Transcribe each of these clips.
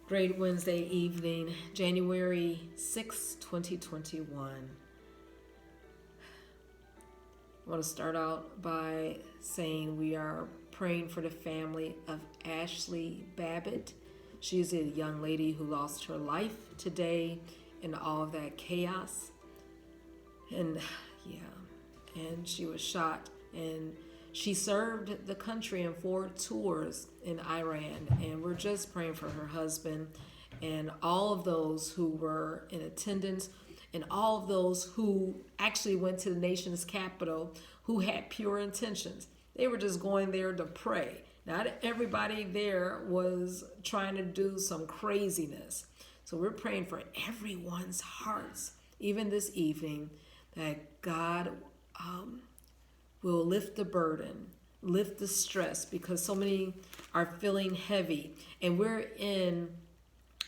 Great Wednesday evening, January 6, 2021. I want to start out by saying we are praying for the family of Ashley Babbitt. She's a young lady who lost her life today in all of that chaos. And she was shot, and she served the country in 4 tours in Iran. And we're just praying for her husband and all of those who were in attendance and all of those who actually went to the nation's capital who had pure intentions. They were just going there to pray. Not everybody there was trying to do some craziness. So we're praying for everyone's hearts, even this evening, that God will lift the burden, lift the stress, because so many are feeling heavy. And we're in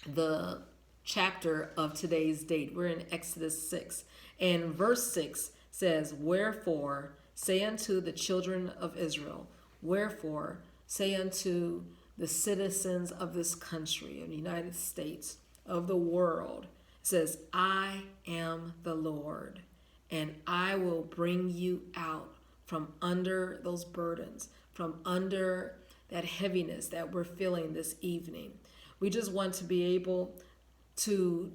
the chapter of today's date. We're in Ex.6. And verse 6 says, "Wherefore say unto the children of Israel, wherefore say unto the citizens of this country, of the United States, of the world," it says, "I am the Lord, and I will bring you out from under those burdens, from under that heaviness that we're feeling this evening." We just want to be able to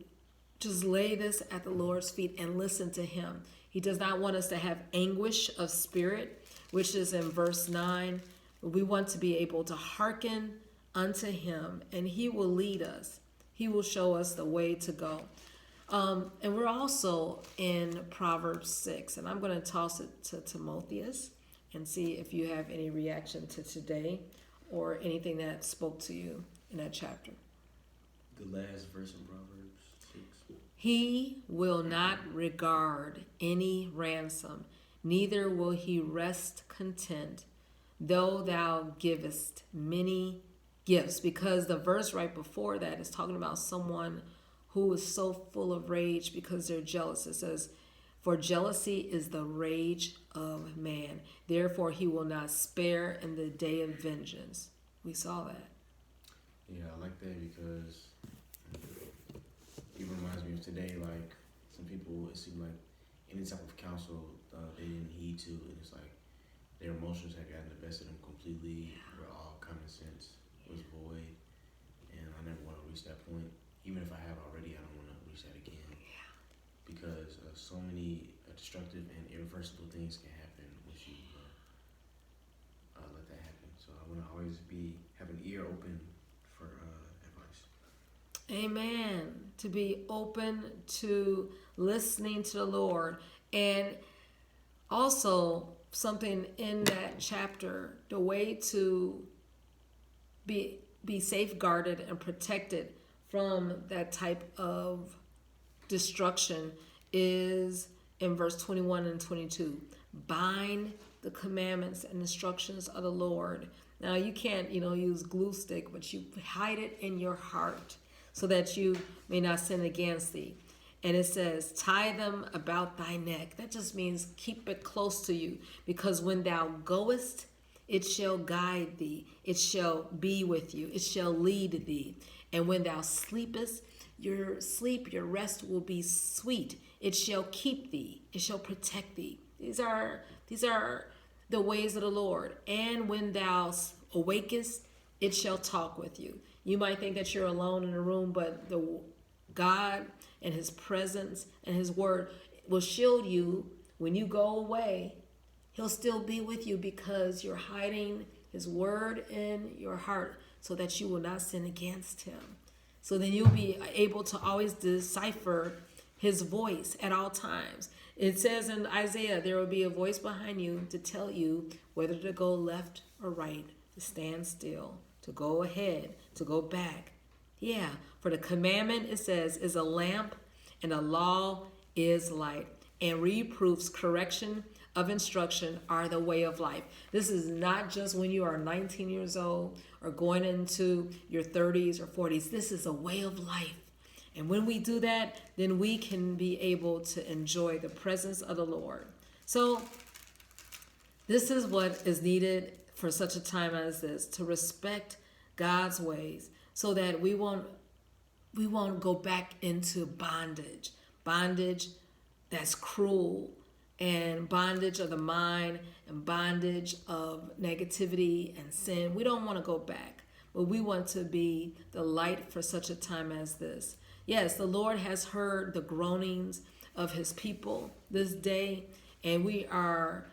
just lay this at the Lord's feet and listen to him. He does not want us to have anguish of spirit, which is in verse 9. We want to be able to hearken unto him, and he will lead us. He will show us the way to go. And we're also in Proverbs 6, and I'm going to toss it to Timotheus and see if you have any reaction to today or anything that spoke to you in that chapter. The last verse in Proverbs 6. He will not regard any ransom, neither will he rest content, though thou givest many gifts. Because the verse right before that is talking about someone who is so full of rage because they're jealous. It says, "For jealousy is the rage of man. Therefore he will not spare in the day of vengeance." We saw that. Yeah, I like that because it reminds me of today. Like, some people, it seemed like any type of counsel they didn't heed to, and it's like their emotions had gotten the best of them completely, where all common sense was void, and I never want to reach that point. Even if I have already, I don't want to reach that again. Yeah. Because so many destructive and irreversible things can happen once you let that happen. So I want to always have an ear open for advice. Amen. To be open to listening to the Lord. And also something in that chapter, the way to be safeguarded and protected from that type of destruction is in verse 21 and 22. Bind the commandments and instructions of the Lord. Now you can't, use glue stick, but you hide it in your heart so that you may not sin against thee. And it says, tie them about thy neck. That just means keep it close to you, because when thou goest, it shall guide thee. It shall be with you. It shall lead thee. And when thou sleepest, your rest will be sweet. It shall keep thee. It shall protect thee. These are the ways of the Lord. And when thou awakest, it shall talk with you. You might think that you're alone in a room, but the God and his presence and his word will shield you when you go away. He'll still be with you because you're hiding his word in your heart so that you will not sin against him. So then you'll be able to always decipher his voice at all times. It says in Isaiah, there will be a voice behind you to tell you whether to go left or right, to stand still, to go ahead, to go back. Yeah, for the commandment, it says, is a lamp, and the law is light. And reproofs, correction of instruction are the way of life. This is not just when you are 19 years old or going into your 30s or 40s. This is a way of life. And when we do that, then we can be able to enjoy the presence of the Lord. So this is what is needed for such a time as this, to respect God's ways so that we won't we won't go back into bondage that's cruel, and bondage of the mind, and bondage of negativity and sin. We don't want to go back, but we want to be the light for such a time as this. Yes, the Lord has heard the groanings of his people this day, and we are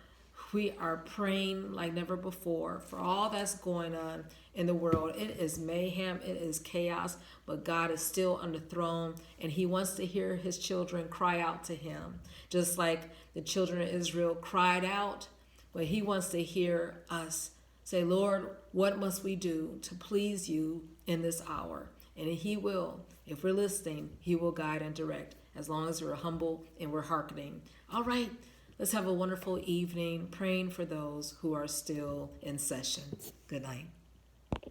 praying like never before for all that's going on in the world. It is mayhem, it is chaos, but God is still on the throne, and he wants to hear his children cry out to him, just like the children of Israel cried out. But he wants to hear us say, Lord, what must we do to please you in this hour? And he will, if we're listening, he will guide and direct, as long as we're humble and we're hearkening. All right, let's have a wonderful evening praying for those who are still in session. Good night.